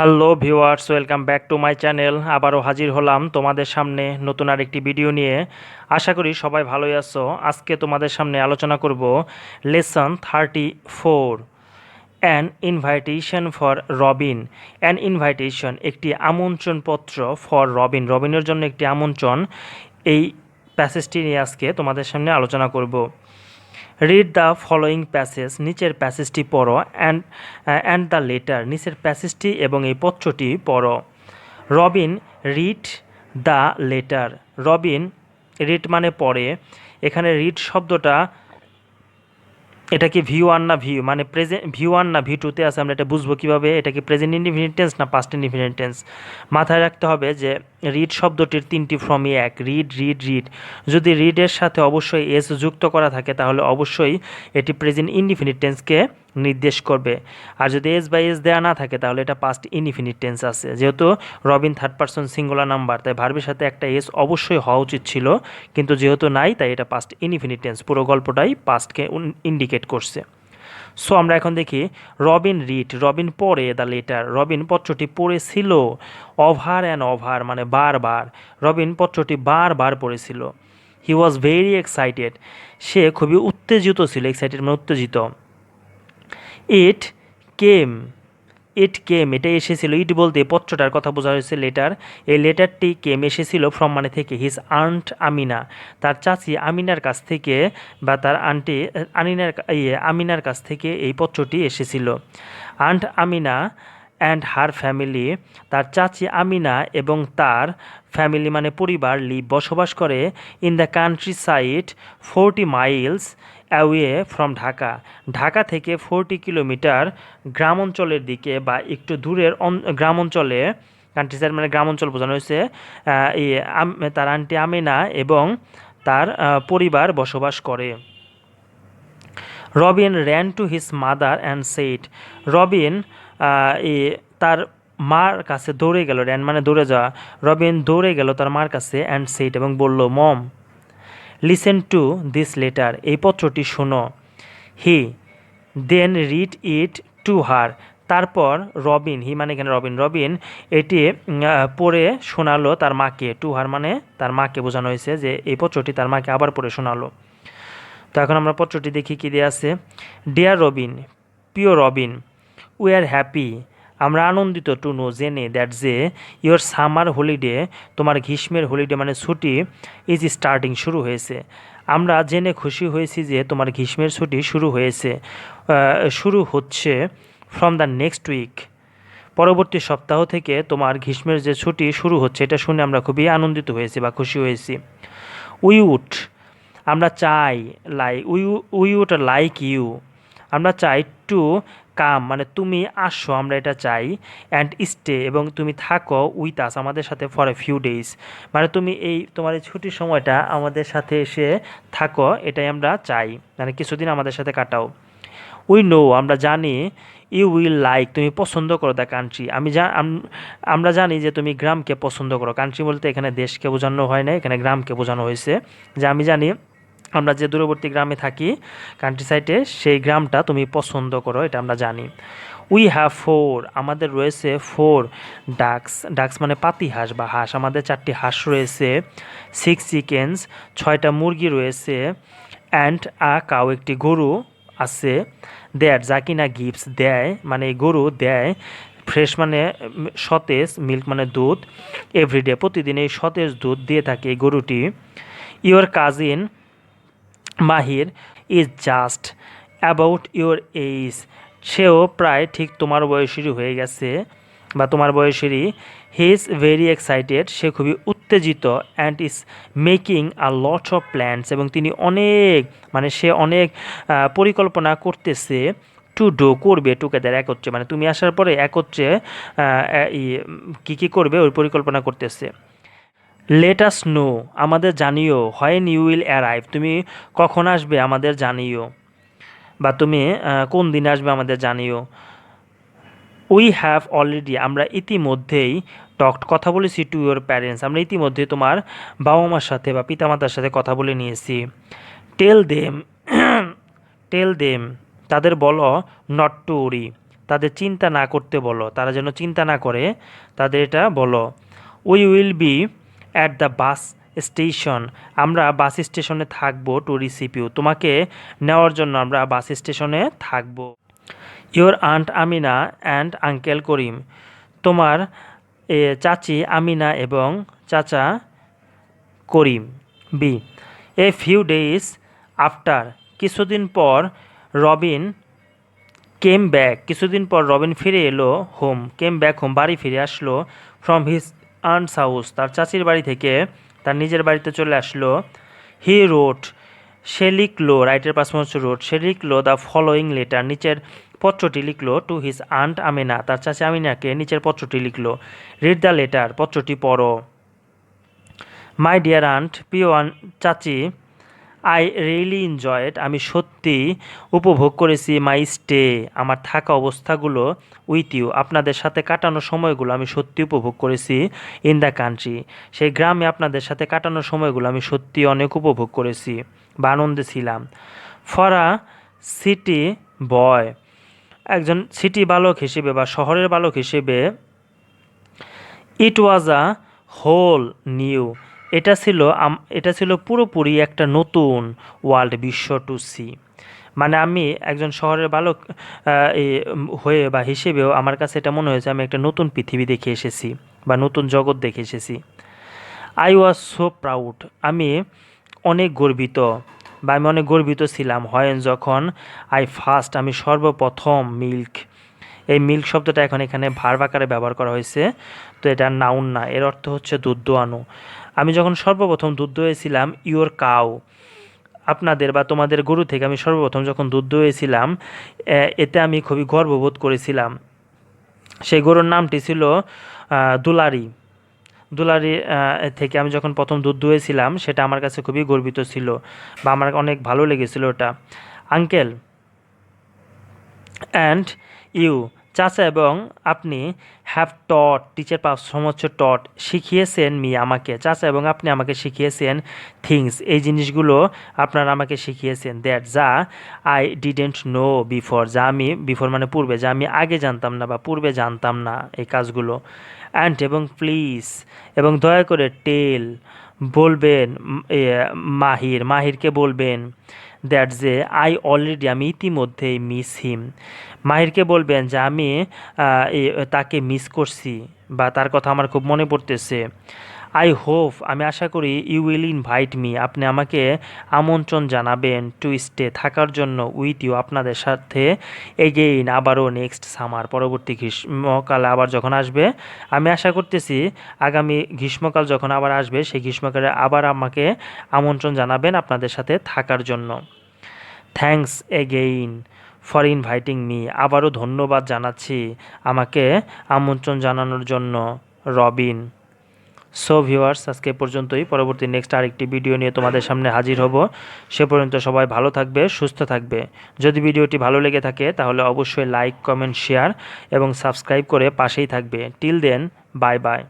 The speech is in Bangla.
Hello viewers, welcome back to my channel. আবারও হাজির হলাম তোমাদের সামনে নতুন আরেকটি ভিডিও নিয়ে। আশা করি সবাই ভালোই আছো। আজকে তোমাদের সামনে আলোচনা করব lesson 34, an invitation for Robin. An invitation একটি আমন্ত্রণপত্র ফর রবিন, রবিনের জন্য একটি আমন্ত্রণ। এই প্যাসেজটি নিয়ে আজকে তোমাদের সামনে আলোচনা করব। রিড দ্য ফলোয়িং প্যাসেজ, নিচের প্যাসেজটি পড়ো। অ্যান্ড দ্য লেটার, নিচের প্যাসেজটি এবং এই পত্রটি পড়ো। Robin read the letter. Robin, read মানে পড়ে। এখানে রিড শব্দটা, এটা কি ভি ওয়ান না ভি মানে প্রেজেন্ট, ভি ওয়ান না ভি টুতে আছে, আমরা এটা বুঝবো কীভাবে? এটা কি প্রেজেন্ট ইনডিফিনিট টেন্স না পাস্ট ইনডিফিনিট টেন্স? মাথায় রাখতে হবে যে রিড শব্দটির তিনটি ফর্মই এক, রিড রিড রিড। যদি রিডের সাথে অবশ্যই এস যুক্ত করা থাকে তাহলে অবশ্যই এটি প্রেজেন্ট ইনডিফিনিট টেন্সকে নির্দেশ করবে। আর যদি এস বাই এস দেওয়া না থাকে তাহলে এটা পাস্ট ইনডিফিনিট টেন্স আছে। যেহেতু Robin third person singular number, তাই ভার্বের সাথে একটা এস অবশ্যই হওয়া উচিত ছিল, কিন্তু যেহেতু নাই তাই এটা পাস্ট ইনডিফিনিট টেন্স। পুরো গল্পটাই পাস্টকে ইন্ডিকেট করছে। সো আমরা এখন দেখি রবিন রিড, রবিন পড়ে দ্য লেটার, রবিন পত্রটি পড়েছিল। ওভার অ্যান্ড ওভার মানে বারবার, রবিন পত্রটি বারবার পড়েছিল। হি ওয়াজ ভেরি এক্সাইটেড, সে খুবই উত্তেজিত ছিল। এক্সাইটেড মানে উত্তেজিত। ইট কেম, ইট কেম এটা এসেছিল। ইট বলতে পত্রটার কথা বোঝা হয়েছে লেটার। এই লেটারটি কেম এসেছিল ফ্রম মানে থেকে, হিজ আন্ট আমিনা, তার চাচি আমিনার কাছ থেকে, বা তার আন্টি আমিনার কাছ থেকে এই পত্রটি এসেছিল। Aunt Amina and her family, তার চাচি আমিনা এবং তার ফ্যামিলি মানে পরিবার, লিভ বসবাস করে, in the country side 40 Miles away from Dhaka, Dhaka থেকে 40 কিলোমিটার গ্রাম অঞ্চলের দিকে বা একটু দূরের গ্রাম অঞ্চলে। কান্ট্রি সাইড মানে গ্রাম অঞ্চল বোঝানো হয়েছে। তার আন্টি আমিনা এবং তার পরিবার বসবাস করে। Robin ran to his mother and said, Robin তার মার কাছে দৌড়ে গেল। র্যান মানে দৌড়ে যাওয়া। রবিন দৌড়ে গেল তার মার কাছে, অ্যান্ড সেইড এবং বলল, মম লিসেন টু দিস লেটার, এই পত্রটি শোনো। হি দেন রিড ইট টু হার, তারপর রবিন, হি মানে এখানে রবিন, রবিন এটি পড়ে শোনালো তার মাকে। টু হার মানে তার মাকে বোঝানো হয়েছে যে এই পত্রটি তার মাকে আবার পড়ে শোনালো। তো এখন আমরা পত্রটি দেখি কী দিয়ে আছে। ডিয়ার রবিন, প্রিয় রবিন, উই আর হ্যাপি, আমরা আনন্দিত টু নো জেনে, দ্যাট যে ইয়োর সামার হলিডে, তোমার গ্রীষ্মের হলিডে মানে ছুটি, ইজ স্টার্টিং শুরু হয়েছে। আমরা জেনে খুশি হয়েছি যে তোমার গ্রীষ্মের ছুটি শুরু হচ্ছে ফ্রম দ্য নেক্সট উইক, পরবর্তী সপ্তাহ থেকে তোমার গ্রীষ্মের যে ছুটি শুরু হচ্ছে, এটা শুনে আমরা খুবই আনন্দিত হয়েছি বা খুশি হয়েছি। উই উড, আমরা চাই, উই উড লাইক ইউ, আমরা চাই টু কাম মানে তুমি আসো, আমরা এটা চাই। অ্যান্ড স্টে এবং তুমি থাকো, উইথ আস আমাদের সাথে, ফর এ ফিউ ডেজ মানে তুমি তোমার এই ছুটির সময়টা আমাদের সাথে এসে থাকো, এটাই আমরা চাই, মানে কিছুদিন আমাদের সাথে কাটাও। উই নো, আমরা জানি, ইউ উইল লাইক, তুমি পছন্দ করো দ্য কান্ট্রি, আমরা জানি যে তুমি গ্রামকে পছন্দ করো। কান্ট্রি বলতে এখানে দেশকে বোঝানো হয় না, এখানে গ্রামকে বোঝানো হয়েছে। যে আমি জানি আমরা যে দূরবর্তী গ্রামে থাকি কান্ট্রি সাইডে, সেই গ্রামটা তুমি পছন্দ করো, এটা আমরা জানি। উই হ্যাভ 4, আমাদের রয়েছে 4 ডাকস, ডাকস মানে পাতি হাঁস বা হাঁস, আমাদের 4টি হাঁস রয়েছে। 6 চিকেন্স, 6টা মুরগি রয়েছে। অ্যান্ড আ কাউ, একটি গরু আছে। দেয়ার, যা কিনা গিফটস দেয় মানে গরু দেয়। ফ্রেশ মানে সতেজ, মিল্ক মানে দুধ। এভরিডে প্রতিদিন এই সতেজ দুধ দিয়ে থাকে এই গরুটি। Your cousin Mahir is just about your age, সেও প্রায় ঠিক তোমার বয়সেরই হয়ে গেছে বা তোমার বয়সেরই। হি ইজ ভেরি এক্সাইটেড, সে খুবই উত্তেজিত। And is making a lot of plans, এবং তিনি সে অনেক পরিকল্পনা করতেছে। টু ডু করবে, টুগেদার একত্রে মানে তুমি আসার পরে একত্রে কী করবে ওই পরিকল্পনা করতেছে। লেট আস নো, আমাদের জানিও। হোয়েন ইউ উইল অ্যারাইভ, তুমি কখন আসবে আমাদের জানিও, বা তুমি কোন দিন আসবে আমাদের জানিও। উই হ্যাভ অলরেডি, আমরা ইতিমধ্যেই টকড কথা বলেছি টু ইউর প্যারেন্টস, আমরা ইতিমধ্যে তোমার বাবা মার সাথে বা পিতামাতার সাথে কথা বলে নিয়েছি। টেল দেম, টেল দেম তাদের বলো, নট টু ওরি, তাদের চিন্তা না করতে বলো, তারা যেন চিন্তা না করে, তাদের এটা বলো। We will be at the bus station, আমরা বাস স্টেশনে থাকবো। টু রিসিভ ইউ, তোমাকে নেওয়ার জন্য আমরা বাস স্টেশনে থাকবো। Your aunt Amina and uncle Karim, তোমার চাচি আমিনা এবং চাচা Karim. Be, a few days after, কিছুদিন পর রবিন কেম ব্যাক, কিছুদিন পর রবিন ফিরে এলো। হোম, কেম ব্যাক হোম, বাড়ি ফিরে আসলো। ফ্রম হিজ আন্টস হাউস, তার চাচির বাড়ি থেকে তার নিজের বাড়িতে চলে আসলো। হি রোট, সে লিখলো, রাইটের পাস হচ্ছে রোট, সে লিখলো দ্য ফলোয়িং লেটার, নিচের পত্রটি লিখলো। টু হিজ আন্ট আমিনা, তার চাচি আমিনাকে নিচের পত্রটি লিখলো। রিড দ্য লেটার, পত্রটি পড়ো। মাই ডিয়ার আন্ট, প্রিয় চাচি, আই রিয়েলি এনজয়েড, আমি সত্যি উপভোগ করেছি। মাই স্টে, আমার থাকা অবস্থাগুলো। উইথ ইউ, আপনাদের সাথে কাটানো সময়গুলো আমি সত্যি উপভোগ করেছি। ইন দ্য কান্ট্রি, সেই গ্রামে আপনাদের সাথে কাটানো সময়গুলো আমি সত্যি অনেক উপভোগ করেছি বা আনন্দে ছিলাম। ফর আ সিটি বয়, একজন সিটি বালক হিসেবে বা শহরের বালক হিসেবে, ইট ওয়াজ আ হোল নিউ, এটা ছিল পুরোপুরি একটা নতুন ওয়ার্ল্ড, বিশ্ব টু সি। মানে আমি একজন শহরের বালক হয়ে বা হিসেবেও আমার কাছে এটা মনে হয়েছে আমি একটা নতুন পৃথিবী দেখে এসেছি বা নতুন জগৎ দেখে এসেছি। আই ওয়াজ সো প্রাউড, আমি অনেক গর্বিত বা আমি অনেক গর্বিত ছিলাম। হয় যখন আমি সর্বপ্রথম মিল্ক, এই মিল্ক শব্দটা এখন এখানে ভার্ব আকারে ব্যবহার করা হয়েছে, তো এটা নাউন না, এর অর্থ হচ্ছে দুধ দোয়ানো। আমি যখন সর্বপ্রথম দুধ দোয়েছিলাম, ইওর কাউ, আপনাদের বা তোমাদের গরু থেকে আমি সর্বপ্রথম যখন দুধ দোয়েছিলাম, এতে আমি খুবই গর্ববোধ করেছিলাম। সেই গরুর নামটি ছিল দুলারি। দুলারি থেকে আমি যখন প্রথম দুধ দোয়েছিলাম সেটা আমার কাছে খুবই গর্বিত ছিল বা আমার অনেক ভালো লেগেছিল ওটা। আঙ্কেল অ্যান্ড ইউ, চাচা এবং আপনি, হ্যাভ টট, টিচার পাস হচ্ছে টট, শিখিয়েছেন মি, আমাকে, চাচা এবং আপনি আমাকে শিখিয়েছেন। থিংস, এই জিনিসগুলো আপনারা আমাকে শিখিয়েছেন। দ্যাট, যা, আই ডিডেন্ট নো বিফোর, যা আমি, বিফোর মানে পূর্বে, যা আমি আগে জানতাম না বা পূর্বে জানতাম না এই কাজগুলো। অ্যান্ড এবং প্লিজ, এবং দয়া করে, টেল, বলবেন, মাহিরকে বলবেন, দ্যাট যে, আই অলরেডি, আমি ইতিমধ্যেই, মিস হিম, মাহিরকে বলবেন যে আমি তাকে মিস করছি বা তার কথা আমার খুব মনে পড়তেছে। আই হোপ, আমি আশা করি, ইউ উইল ইনভাইট মি, আপনি আমাকে আমন্ত্রণ জানাবেন। টু স্টে, থাকার জন্য। উইথ ইউ, আপনাদের সাথে। এগেইন, আবারও। নেক্সট সামার, পরবর্তী গ্রীষ্মকাল আবার যখন আসবে, আমি আশা করতেছি আগামী গ্রীষ্মকাল যখন আবার আসবে সেই গ্রীষ্মকালে আবার আমাকে আমন্ত্রণ জানাবেন আপনাদের সাথে থাকার জন্য। Thanks again for inviting me, আবারও ধন্যবাদ জানাচ্ছি আমাকে আমন্ত্রণ জানানোর জন্য, রবিন। সো ভিউয়ার্স, আজকে এ পর্যন্তই। পরবর্তী নেক্সট আরেকটি ভিডিও নিয়ে তোমাদের সামনে হাজির হব। সে পর্যন্ত সবাই ভালো থাকবে, সুস্থ থাকবে। যদি ভিডিওটি ভালো লেগে থাকে তাহলে অবশ্যই লাইক, কমেন্ট, শেয়ার এবং সাবস্ক্রাইব করে পাশেই থাকবে। Till then, bye by.